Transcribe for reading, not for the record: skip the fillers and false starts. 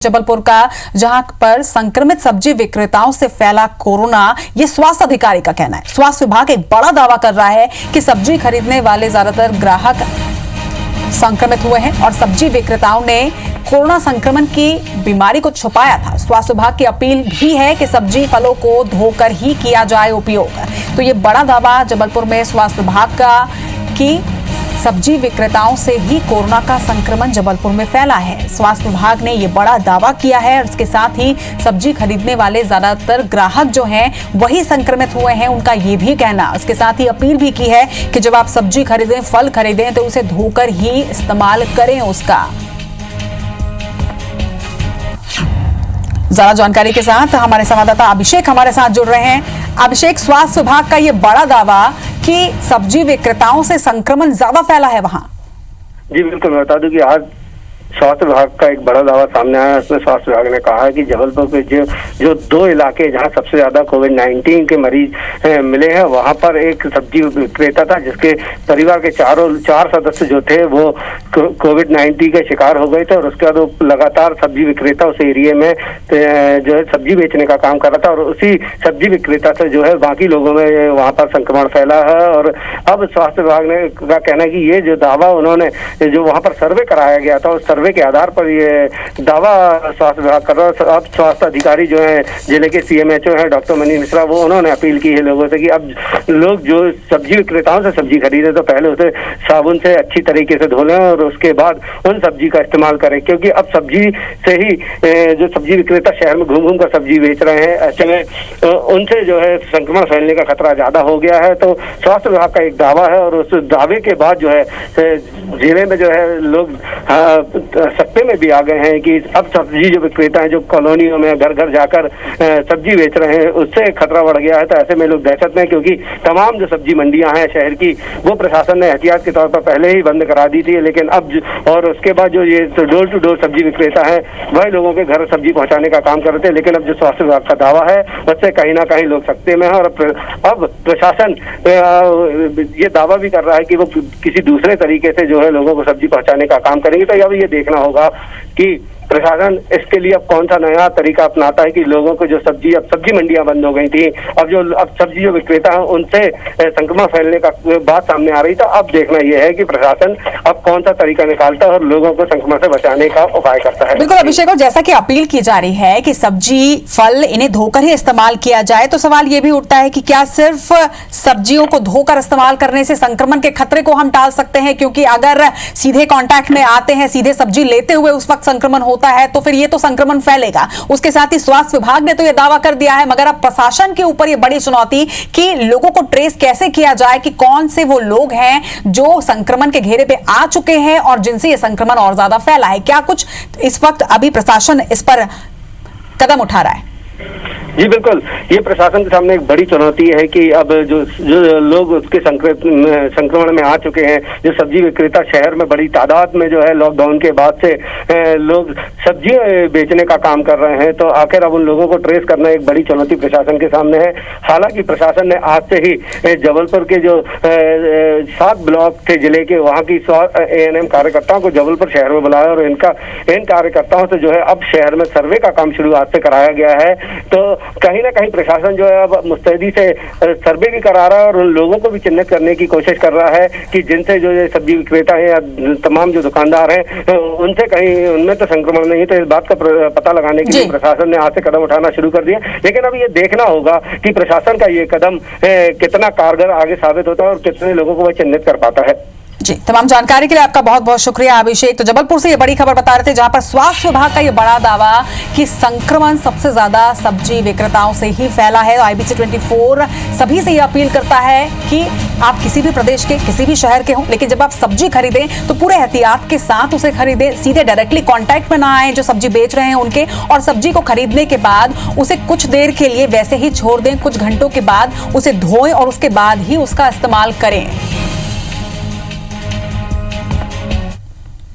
जबलपुर का जहां पर संक्रमित सब्जी विक्रेताओं से फैला कोरोना, ये स्वास्थ्य अधिकारी का कहना है। स्वास्थ्य विभाग एक बड़ा दावा कर रहा है कि सब्जी खरीदने वाले ज्यादातर ग्राहक संक्रमित हुए हैं और सब्जी विक्रेताओं ने कोरोना संक्रमण की बीमारी को छुपाया था। स्वास्थ्य विभाग की अपील भी है कि सब्जी फलों को धोकर ही किया जाए उपयोग। तो ये बड़ा दावा जबलपुर में स्वास्थ्य विभाग का कि सब्जी विक्रेताओं से ही कोरोना का संक्रमण जबलपुर में फैला है। स्वास्थ्य विभाग ने ये बड़ा दावा किया है और इसके साथ ही सब्जी खरीदने वाले ज्यादातर ग्राहक जो हैं वही संक्रमित हुए हैं, उनका ये भी कहना। इसके साथ ही अपील भी की है कि जब आप सब्जी खरीदें, फल खरीदें तो उसे धोकर ही इस्तेमाल करें उसका। ज्यादा जानकारी के साथ हमारे संवाददाता अभिषेक हमारे साथ जुड़ रहे हैं। अभिषेक, स्वास्थ्य विभाग का ये बड़ा दावा कि सब्जी विक्रेताओं से संक्रमण ज्यादा फैला है वहां। जी बिल्कुल, मैं बता दूं कि आज स्वास्थ्य विभाग का एक बड़ा दावा सामने आया है। उसमें स्वास्थ्य विभाग ने कहा है कि जबलपुर के जो दो इलाके जहां सबसे ज्यादा कोविड-19 के मरीज मिले हैं, वहां पर एक सब्जी विक्रेता था जिसके परिवार के चार सदस्य जो थे वो कोविड-19 के शिकार हो गए थे और उसके बाद वो लगातार सब्जी विक्रेता उस एरिया में जो है सब्जी बेचने का काम कर रहा था और उसी सब्जी विक्रेता से जो है बाकी लोगों में वहां पर संक्रमण फैला है। और अब स्वास्थ्य विभाग ने का कहना है कि ये जो दावा उन्होंने जो वहां पर सर्वे कराया गया था उस सर्वे के आधार पर ये दावा स्वास्थ्य विभाग कर रहा है। अब स्वास्थ्य अधिकारी जो है जिले के CMHO है डॉक्टर मनी मिश्रा, वो उन्होंने अपील की है लोगों से कि अब लोग जो सब्जी विक्रेताओं से सब्जी खरीदे तो पहले उसे साबुन से अच्छी तरीके से धो लें और उसके बाद उन सब्जी का इस्तेमाल करें, क्योंकि अब सब्जी से ही जो सब्जी विक्रेता शहर में घूम कर सब्जी बेच रहे हैं, ऐसे में उनसे जो है संक्रमण फैलने का खतरा ज्यादा हो गया है। तो स्वास्थ्य विभाग का एक दावा है और उस दावे के बाद जो है जिले में जो है लोग सत्ते में भी आ गए हैं कि अब सब्जी जो विक्रेता हैं जो कॉलोनियों में घर घर जाकर सब्जी बेच रहे हैं उससे खतरा बढ़ गया है। तो ऐसे में लोग दहशत में, क्योंकि तमाम जो सब्जी मंडियां हैं शहर की वो प्रशासन ने एहतियात के तौर पर पहले ही बंद करा दी थी, लेकिन अब और उसके बाद जो ये डोर टू डोर सब्जी विक्रेता है वही लोगों के घर सब्जी पहुंचाने का काम कर रहे थे। लेकिन अब जो स्वास्थ्य विभाग का दावा है उससे कहीं ना कहीं लोग सत्ते में है और अब प्रशासन ये दावा भी कर रहा है कि वो किसी दूसरे तरीके से जो है लोगों को सब्जी पहुंचाने का काम करेंगे। तो अब ये देखना होगा कि प्रशासन इसके लिए अब कौन सा नया तरीका अपनाता है कि लोगों को जो अब सब्जी मंडियां बंद हो गई थी, अब सब्जी जो विक्रेता हैं उनसे संक्रमण फैलने का बात सामने आ रही। तो अब देखना यह है कि प्रशासन अब कौन सा तरीका निकालता है और लोगों को संक्रमण से बचाने का उपाय करता है। बिल्कुल अभिषेक, जैसा कि अपील की जा रही है कि सब्जी फल इन्हें धोकर ही इस्तेमाल किया जाए, तो सवाल ये भी उठता है कि क्या सिर्फ सब्जियों को धोकर इस्तेमाल करने से संक्रमण के खतरे को हम टाल सकते हैं? क्योंकि अगर सीधे कांटेक्ट में आते हैं, सीधे सब्जी लेते हुए उस वक्त संक्रमण होता है तो फिर ये तो संक्रमण फैलेगा। उसके साथ ही स्वास्थ्य विभाग ने तो ये दावा कर दिया है, मगर अब प्रशासन के ऊपर ये बड़ी चुनौती कि लोगों को ट्रेस कैसे किया जाए कि कौन से वो लोग हैं जो संक्रमण के घेरे पे आ चुके हैं और जिनसे ये संक्रमण और ज्यादा फैला है। क्या कुछ इस वक्त अभी प्रशासन इस पर कदम उठा रहा है? जी बिल्कुल, ये प्रशासन के सामने एक बड़ी चुनौती है कि अब जो लोग उसके संक्रमण में आ चुके हैं, जो सब्जी विक्रेता शहर में बड़ी तादाद में जो है लॉकडाउन के बाद से लोग सब्जी बेचने का काम कर रहे हैं, तो आखिर अब उन लोगों को ट्रेस करना एक बड़ी चुनौती प्रशासन के सामने है। हालांकि प्रशासन ने आज से ही जबलपुर के जो 7 ब्लॉक थे जिले के, वहाँ की ANM कार्यकर्ताओं को जबलपुर शहर में बुलाया और इन कार्यकर्ताओं से जो है अब शहर में सर्वे का काम शुरू आज से कराया गया है। तो कहीं ना कहीं प्रशासन जो है अब मुस्तैदी से सर्वे भी करा रहा है और उन लोगों को भी चिन्हित करने की कोशिश कर रहा है कि जिनसे जो ये सब्जी विक्रेता है या तमाम जो दुकानदार हैं उनसे कहीं उनमें तो संक्रमण नहीं, तो इस बात का पता लगाने के लिए प्रशासन ने आज से कदम उठाना शुरू कर दिया। लेकिन अब ये देखना होगा कि प्रशासन का ये कदम कितना कारगर आगे साबित होता है और कितने लोगों को वह चिन्हित कर पाता है। जी, तमाम जानकारी के लिए आपका बहुत बहुत शुक्रिया अभिषेक। तो जबलपुर से ये बड़ी खबर बता रहे थे जहां पर स्वास्थ्य विभाग का ये बड़ा दावा कि संक्रमण सबसे ज्यादा सब्जी विक्रेताओं से ही फैला है। IBC 24 सभी से ये अपील करता है कि आप किसी भी प्रदेश के किसी भी शहर के हों, लेकिन जब आप सब्जी खरीदें तो पूरे एहतियात के साथ उसे खरीदें, सीधे डायरेक्टली कांटेक्ट में ना आए जो सब्जी बेच रहे हैं उनके, और सब्जी को खरीदने के बाद उसे कुछ देर के लिए वैसे ही छोड़ दें, कुछ घंटों के बाद उसे धोएं और उसके बाद ही उसका इस्तेमाल करें।